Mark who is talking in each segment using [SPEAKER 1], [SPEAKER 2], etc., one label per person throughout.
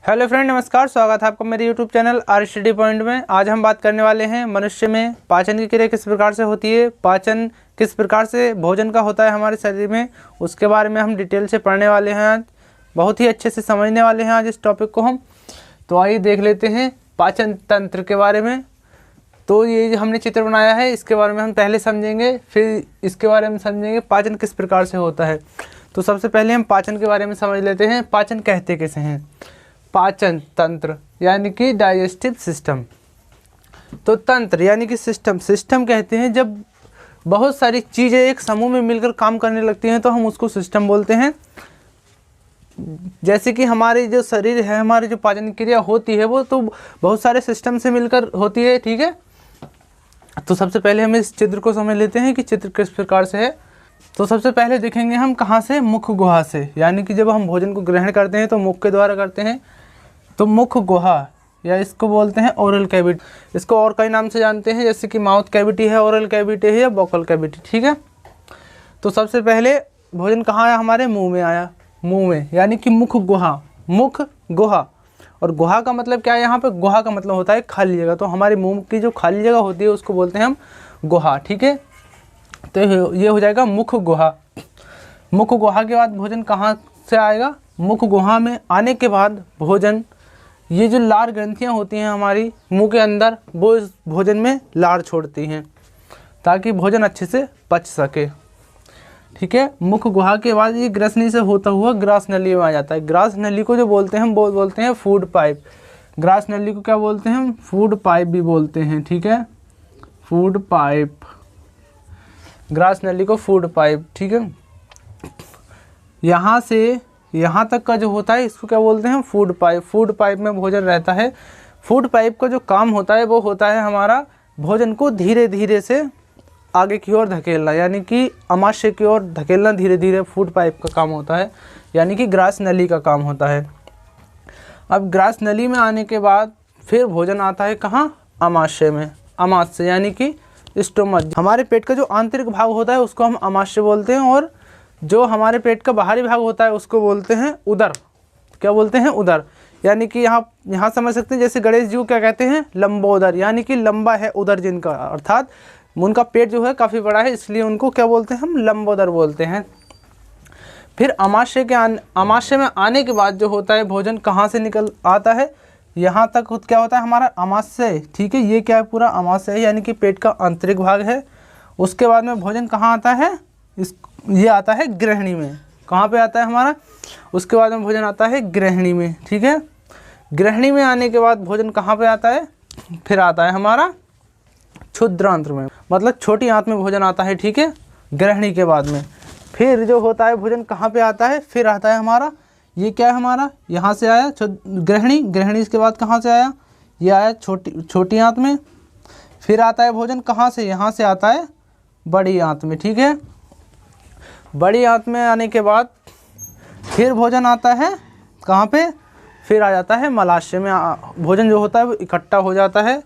[SPEAKER 1] Hello friend, नमस्कार। स्वागत है आपका मेरे YouTube channel are study point में। आज हम बात करने वाले हैं मनुष्य में पाचन की क्रिया किस प्रकार से होती है, पाचन किस प्रकार से भोजन का होता है हमारे शरीर में, उसके बारे में हम डिटेल से पढ़ने वाले हैं। आज बहुत ही अच्छे से समझने वाले हैं आज इस टॉपिक को हम। तो आइए देख लेते हैं पाचन तंत्र के बारे में। तो ये जो हमने चित्र बनाया है इसके बारे में हम पहले समझेंगे, फिर इसके बारे में समझेंगे पाचन किस प्रकार से होता है। तो सबसे पहले हम पाचन के बारे में समझ लेते हैं। पाचन कहते कैसे हैं? पाचन तंत्र यानी कि डाइजेस्टिव सिस्टम। तो तंत्र यानी कि सिस्टम कहते हैं जब बहुत सारी चीज़ें एक समूह में मिलकर काम करने लगती हैं तो हम उसको सिस्टम बोलते हैं। जैसे कि हमारी जो शरीर है, हमारी जो पाचन क्रिया होती है वो तो बहुत सारे सिस्टम से मिलकर होती है, ठीक है। तो सबसे पहले हम इस चित्र को समझ लेते हैं कि चित्र किस प्रकार से है। तो सबसे पहले देखेंगे हम कहाँ से, मुख गुहा से। यानी कि जब हम भोजन को ग्रहण करते हैं तो मुख के द्वारा करते हैं। तो मुख गुहा या इसको बोलते हैं ओरल कैविटी। इसको और कई नाम से जानते हैं, जैसे कि माउथ कैविटी है, ओरल कैविटी है या वोकल कैविटी, ठीक है। तो सबसे पहले भोजन कहाँ आया? हमारे मुंह में आया। मुंह में यानी कि मुख गुहा। मुख गुहा, और गुहा का मतलब क्या है? यहाँ पे गुहा का मतलब होता है खाली जगह। तो हमारे मुंह की जो खाली जगह होती है उसको बोलते हैं हम गुहा, ठीक है। तो ये हो जाएगा मुख गुहा। मुख गुहा के बाद भोजन कहाँ से आएगा? मुख गुहा में आने के बाद भोजन, ये जो लार ग्रंथियाँ होती हैं हमारी मुंह के अंदर, वो इस भोजन में लार छोड़ती हैं ताकि भोजन अच्छे से पच सके, ठीक है। मुख गुहा के बाद ये ग्रसनी से होता हुआ ग्रास नली में आ जाता है। ग्रास नली को जो बोलते हैं हम वो बोलते हैं फूड पाइप। ग्रास नली को क्या बोलते हैं हम? फूड पाइप भी बोलते हैं, ठीक है। फूड पाइप, ग्रास नली को फूड पाइप, ठीक है। यहाँ से यहाँ तक का जो होता है इसको क्या बोलते हैं? Food pipe. फूड पाइप में भोजन रहता है। फूड पाइप का जो काम होता है वो होता है हमारा भोजन को धीरे धीरे से आगे की ओर धकेलना, यानी कि आमाशय की ओर धकेलना धीरे धीरे फूड पाइप का काम होता है, यानी कि ग्रास नली का काम होता है। अब ग्रास नली में आने के बाद फिर भोजन आता है कहाँ? आमाशय में। आमाशय यानी कि स्टोमक। हमारे पेट का जो आंतरिक भाग होता है उसको हम आमाशय बोलते हैं, और जो हमारे पेट का बाहरी भाग होता है उसको बोलते हैं उदर। क्या बोलते हैं? उदर। यानी कि यहाँ समझ सकते हैं, जैसे गणेश जी को क्या कहते हैं? लंबोदर, यानी कि लंबा है उदर जिनका, अर्थात उनका पेट जो है काफ़ी बड़ा है, इसलिए उनको क्या बोलते हैं? हम लंबोदर बोलते हैं। फिर आमाशय में आने के बाद जो होता है भोजन कहाँ से निकल आता है? यहाँ तक क्या होता है हमारा? आमाशय, ठीक है। ये क्या है? पूरा आमाशय है, यानी कि पेट का आंतरिक भाग है। उसके बाद में भोजन कहाँ आता है? ये आता है ग्रहणी में। कहाँ पे आता है हमारा? उसके बाद में भोजन आता है ग्रहणी में, ठीक है। ग्रहणी में आने के बाद भोजन कहाँ पे आता है? फिर आता है हमारा क्षुद्रांत्र में, मतलब छोटी आंत में भोजन आता है, ठीक है। ग्रहणी के बाद में फिर जो होता है भोजन कहाँ पे आता है? फिर आता है हमारा, ये क्या है हमारा? यहाँ से आया ग्रहणी। ग्रहणी के बाद कहाँ से आया? ये आया छोटी आंत में। फिर आता है भोजन कहाँ से? यहाँ से आता है बड़ी आंत में, ठीक है। बड़ी आंत में आने के बाद फिर भोजन आता है कहाँ पे? फिर आ जाता है मलाशय में। भोजन जो होता है वो इकट्ठा हो जाता है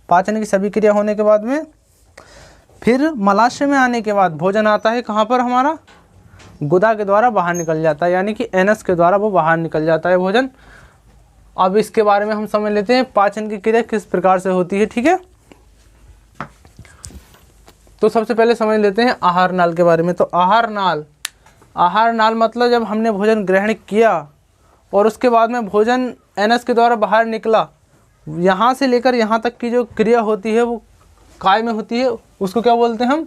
[SPEAKER 1] पाचन की सभी क्रिया होने के बाद में। फिर मलाशय में आने के बाद भोजन आता है कहाँ पर? हमारा गुदा के द्वारा बाहर निकल जाता है, यानी कि एनस के द्वारा वो बाहर निकल जाता है भोजन। अब इसके बारे में हम समझ लेते हैं पाचन की क्रिया किस प्रकार से होती है, ठीक है। तो सबसे पहले समझ लेते हैं आहार नाल के बारे में। तो आहार नाल मतलब जब हमने भोजन ग्रहण किया और उसके बाद में भोजन एनस के द्वारा बाहर निकला, यहाँ से लेकर यहाँ तक की जो क्रिया होती है वो काय में होती है, उसको क्या बोलते हैं हम?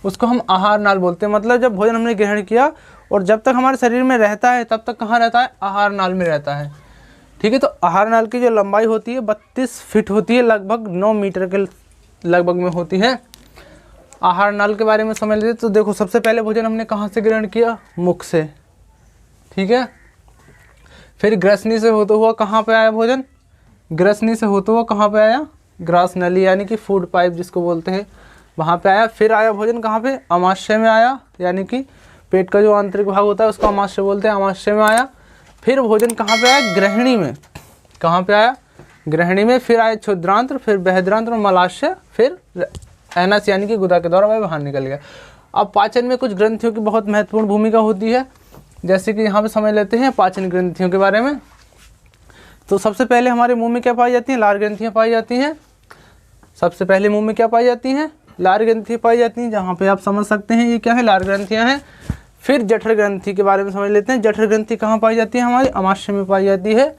[SPEAKER 1] उसको हम आहार नाल बोलते हैं। मतलब जब भोजन हमने ग्रहण किया और जब तक हमारे शरीर में रहता है तब तक कहाँ रहता है? आहार नाल में रहता है, ठीक है। तो आहार नाल की जो लंबाई होती है 32 फीट होती है, लगभग 9 मीटर के लगभग में होती है। आहार नाल के बारे में समझ लेते। तो देखो, सबसे पहले भोजन हमने कहाँ से ग्रहण किया? मुख से, ठीक है। फिर ग्रसनी से होता हुआ कहाँ पे आया भोजन? ग्रसनी से होता हुआ कहाँ पे आया? ग्रास नली, यानी कि फूड पाइप जिसको बोलते हैं, वहाँ पे आया। फिर आया भोजन कहाँ पे? आमाशय में आया, यानी कि पेट का जो आंतरिक भाग होता है उसको आमाशय बोलते हैं। आमाशय में आया। फिर भोजन कहाँ पे आया? ग्रहणी में। कहाँ पे आया? ग्रहणी में। फिर आया क्षुद्रांत्र, फिर बृहद्रांत्र, मलाशय, फिर एनस यानी कि गुदा के द्वारा वह बाहर निकल गया। अब पाचन में कुछ ग्रंथियों की बहुत महत्वपूर्ण भूमिका होती है, जैसे कि यहाँ पे समझ लेते हैं पाचन ग्रंथियों के बारे में। तो सबसे पहले हमारे मुंह में क्या पाई जाती हैं, लार ग्रंथियाँ पाई जाती हैं। सबसे पहले मुंह में क्या पाई जाती हैं, लार ग्रंथियाँ पाई जाती हैं, जहाँ पे आप समझ सकते हैं ये क्या है, लार ग्रंथियाँ हैं। फिर जठर ग्रंथि के बारे में समझ लेते हैं। जठर ग्रंथि कहाँ पाई जाती है, हमारी अमाशय में पाई जाती है,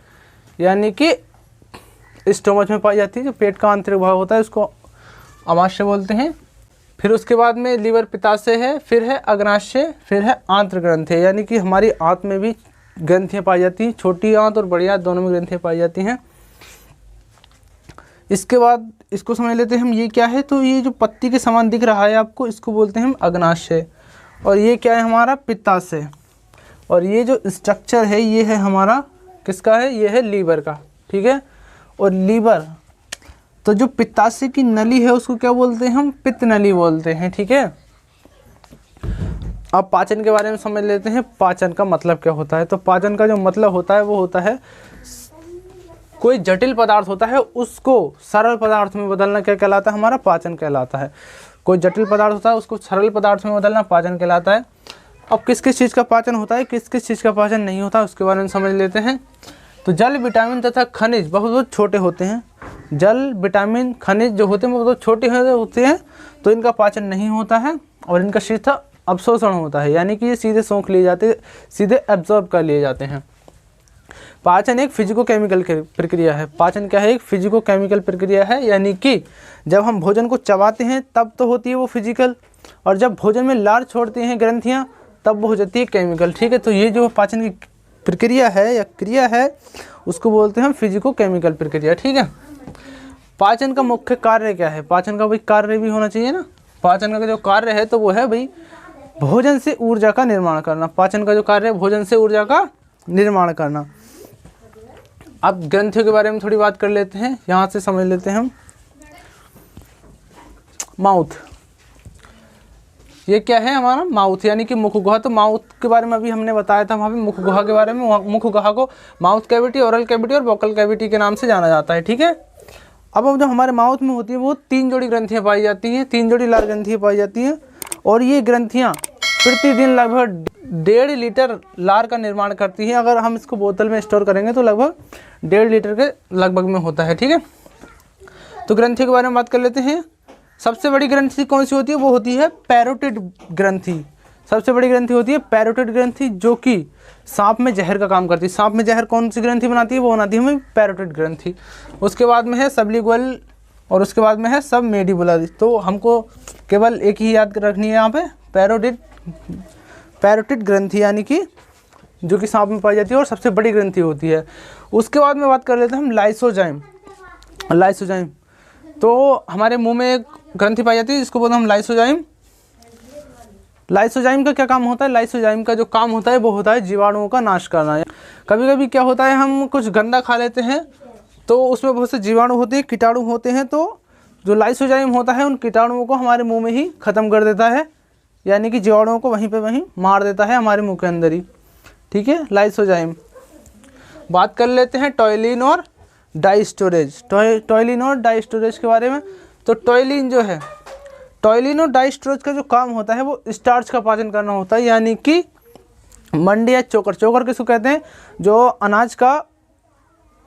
[SPEAKER 1] यानी कि स्टोमच में पाई जाती है। जो पेट का आंतरिक भाग होता है उसको अमाशय बोलते हैं। फिर उसके बाद में लीवर पित्ताशय है, फिर है अग्नाशय, फिर है आंत्र ग्रंथि, यानी कि हमारी आंत में भी ग्रंथियाँ पाई जाती हैं। छोटी आंत और बड़ी आंत दोनों में ग्रंथियाँ पाई जाती हैं। इसके बाद इसको समझ लेते हैं हम, ये क्या है, तो ये जो पत्ती के समान दिख रहा है आपको, इसको बोलते हैं हम अग्नाशय। और ये क्या है हमारा, पित्ताशय। और ये जो स्ट्रक्चर है ये है हमारा किसका है, ये है लीवर का, ठीक है। और लीवर, तो जो पित्ताशय की नली है उसको क्या बोलते हैं हम, पित्त नली बोलते हैं, ठीक है। अब पाचन के बारे में समझ लेते हैं, पाचन का मतलब क्या होता है। तो पाचन का जो मतलब होता है वो होता है, कोई जटिल पदार्थ होता है उसको सरल पदार्थ में बदलना क्या कहलाता है, हमारा पाचन कहलाता है। कोई जटिल पदार्थ होता है उसको सरल पदार्थ में बदलना पाचन कहलाता है। अब किस किस चीज़ का पाचन होता है, किस किस चीज़ का पाचन नहीं होता, उसके बारे में समझ लेते हैं। तो जल, विटामिन तथा खनिज बहुत छोटे होते हैं। जल, विटामिन, खनिज जो होते हैं वो बहुत छोटे होते हैं, तो इनका पाचन नहीं होता है। और इनका सीधा अवशोषण होता है, यानी कि ये सीधे सोख लिए जाते, सीधे एब्जॉर्ब कर लिए जाते हैं। पाचन एक फिजिको केमिकल प्रक्रिया है। पाचन क्या है, एक फिजिको केमिकल प्रक्रिया है, यानी कि जब हम भोजन को चबाते हैं तब तो होती है वो फिजिकल, और जब भोजन में लार छोड़ते हैं ग्रंथियाँ तब वो हो जाती है केमिकल, ठीक है। तो ये जो पाचन की प्रक्रिया है या क्रिया है उसको बोलते हैं हम फिजिको केमिकल प्रक्रिया, ठीक है। पाचन का मुख्य कार्य क्या है, पाचन का भाई कार्य भी होना चाहिए ना। पाचन का जो कार्य है तो वो है भाई भोजन से ऊर्जा का निर्माण करना। पाचन का जो कार्य है भोजन से ऊर्जा का निर्माण करना। अब ग्रंथियों के बारे में थोड़ी बात कर लेते हैं, यहाँ से समझ लेते हैं हम। माउथ, ये क्या है हमारा, माउथ, यानी कि मुख गुहा। तो माउथ के बारे में अभी हमने बताया था वहाँ पे, मुख गुहा के बारे में। मुख गुहा को माउथ कैविटी, ओरल कैविटी और वोकल कैविटी के नाम से जाना जाता है, ठीक है। अब जो हमारे माउथ में होती है वो 3 जोड़ी ग्रंथियाँ पाई जाती हैं, 3 जोड़ी लार ग्रंथियाँ पाई जाती हैं। और ये ग्रंथियाँ प्रतिदिन लगभग 1.5 लीटर लार का निर्माण करती हैं। अगर हम इसको बोतल में स्टोर करेंगे तो लगभग 1.5 लीटर के लगभग में होता है, ठीक है। तो ग्रंथि के बारे में बात कर लेते हैं। सबसे बड़ी ग्रंथि कौन सी होती है, वो होती है पैरोटिड ग्रंथि। सबसे बड़ी ग्रंथि होती है पैरोटिड ग्रंथि, जो कि सांप में जहर का काम करती है। सांप में जहर कौन सी ग्रंथि बनाती है, वो बनाती है हमें पैरोटिड ग्रंथि। उसके बाद में है सबलिंगुअल, और उसके बाद में है सब मेडिबुलर। तो हमको केवल एक ही याद रखनी है यहाँ पे, पैरोटिड ग्रंथि, यानी कि जो कि सांप में पाई जाती है और सबसे बड़ी ग्रंथि होती है। उसके बाद में बात कर लेते हैं हम लाइसोजाइम। लाइसोजाइम, तो हमारे मुंह में एक ग्रंथि पाई जाती है जिसको बोलते हैं हम लाइसोजाइम। लाइसोजाइम का क्या काम होता है, लाइसोजाइम का जो काम होता है वो होता है जीवाणुओं का नाश करना। कभी कभी क्या होता है, हम कुछ गंदा खा लेते हैं तो उसमें बहुत से जीवाणु होते हैं, कीटाणु होते हैं। तो जो लाइसोजाइम होता है उन कीटाणुओं को हमारे मुंह में ही ख़त्म कर देता है, यानी कि जीवाणुओं को वहीं मार देता है हमारे मुंह के अंदर ही, ठीक है, लाइसोजाइम। बात कर लेते हैं टॉयलिन और डाइस्टोरेज। टॉयलिन और डाइस्टोरेज के बारे में। तो टॉयलिन जो है, टॉयलिन और डाइस्टोरेज का जो काम होता है वो स्टार्च का पाचन करना होता है, यानी कि मंडी या चोकर। चोकर किसको कहते हैं, जो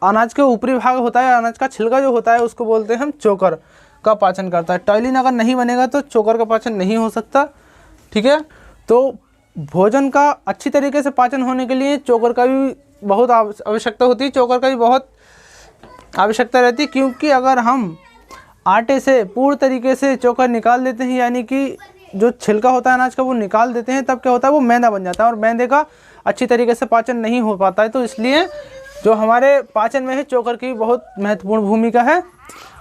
[SPEAKER 1] अनाज के ऊपरी भाग होता है, अनाज का छिलका जो होता है उसको बोलते हैं हम चोकर का पाचन करता है। टॉयलिन अगर नहीं बनेगा तो चोकर का पाचन नहीं हो सकता, ठीक है। तो भोजन का अच्छी तरीके से पाचन होने के लिए चोकर का भी बहुत आवश्यकता होती है, चोकर का भी बहुत आवश्यकता रहती है। क्योंकि अगर हम आटे से पूर्ण तरीके से चोकर निकाल देते हैं, यानी कि जो छिलका होता है अनाज का वो निकाल देते हैं, तब क्या होता है वो मैदा बन जाता है, और मैदे का अच्छी तरीके से पाचन नहीं हो पाता है। तो इसलिए जो हमारे पाचन में है चोकर की बहुत महत्वपूर्ण भूमिका है।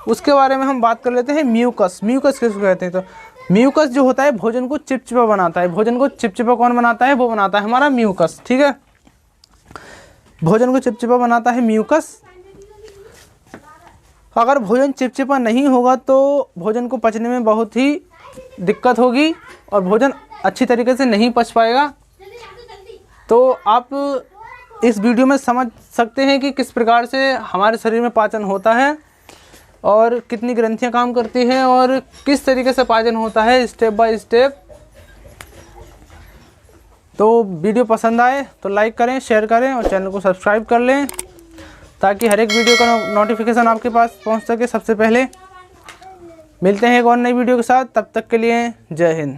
[SPEAKER 1] उसके बारे में हम बात कर लेते हैं म्यूकस। म्यूकस किसको कहते हैं, तो म्यूकस जो होता है भोजन को चिपचिपा बनाता है। भोजन को चिपचिपा कौन बनाता है, वो बनाता है हमारा म्यूकस, ठीक है। भोजन को चिपचिपा बनाता है म्यूकस। अगर भोजन चिपचिपा नहीं होगा तो भोजन को पचने में बहुत ही दिक्कत होगी और भोजन अच्छी तरीके से नहीं पच पाएगा। तो आप इस वीडियो में समझ सकते हैं कि किस प्रकार से हमारे शरीर में पाचन होता है और कितनी ग्रंथियां काम करती हैं और किस तरीके से पाचन होता है स्टेप बाय स्टेप। तो वीडियो पसंद आए तो लाइक करें, शेयर करें और चैनल को सब्सक्राइब कर लें ताकि हर एक वीडियो का नोटिफिकेशन आपके पास पहुंच सके सबसे पहले। मिलते हैं एक और नई वीडियो के साथ, तब तक के लिए जय हिंद।